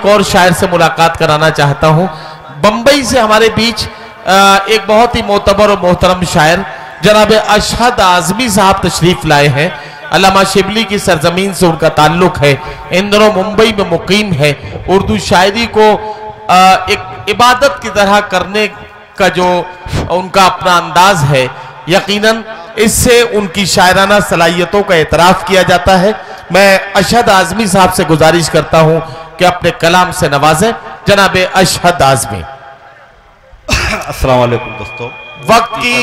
एक और शायर से मुलाकात कराना चाहता हूं। बंबई से हमारे बीच एक बहुत ही मोतबर और मोहतरम शायर जनाब अशहद आजमी साहब तशरीफ लाए हैं। अल्लामा शिबली की सरजमीन से उनका ताल्लुक है, इन दिनों मुंबई में मुकीम है। उर्दू शायरी को एक इबादत की तरह करने का जो उनका अपना अंदाज है, यकीनन इससे उनकी शायराना सलाहियतों का एतराफ़ किया जाता है। मैं अशहद आजमी साहब से गुजारिश करता हूं कि अपने कलाम से नवाजें। जनाब अशहद आजमी। अस्सलाम वालेकुम दोस्तों। वक्त की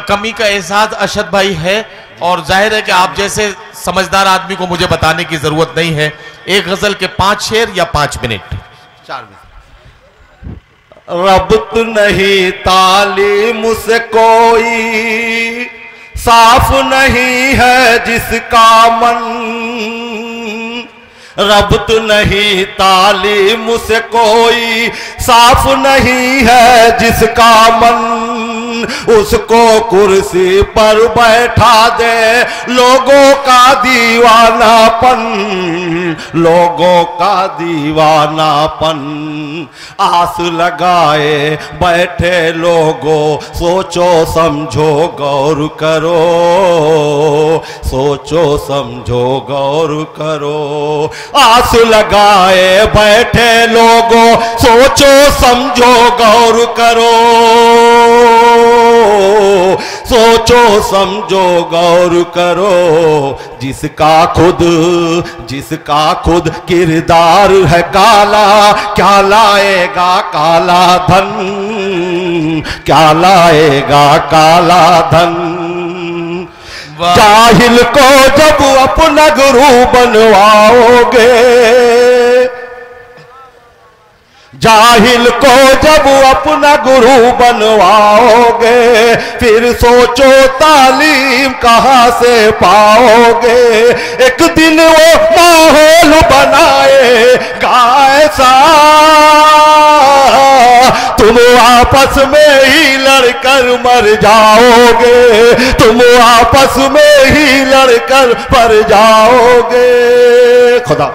कमी का एहसास अशहद भाई है और जाहिर है कि आप जैसे समझदार आदमी को मुझे बताने की जरूरत नहीं है। एक गजल के 5 शेर या 5 मिनट? 4 मिनट। रब्त नहीं तालीम से कोई, साफ नहीं है जिसका मन। रब्त नहीं तालीम से कोई, साफ नहीं है जिसका मन। उसको कुर्सी पर बैठा दे लोगों का दीवानापन, लोगों का दीवानापन। आस लगाए बैठे लोगों, सोचो समझो गौर करो, सोचो समझो गौर करो। आस लगाए बैठे लोगों, सोचो समझो गौर करो, सोचो समझो गौर करो। जिसका खुद किरदार है काला, क्या लाएगा काला धन, क्या लाएगा काला धन। जाहिल को जब अपना गुरु बनवाओगे, जाहिल को जब अपना गुरु बनवाओगे, फिर सोचो तालीम कहाँ से पाओगे। एक दिन वो माहौल बनाएगा ऐसा, तुम आपस में ही लड़कर मर जाओगे, तुम आपस में ही लड़कर मर जाओगे। खुदा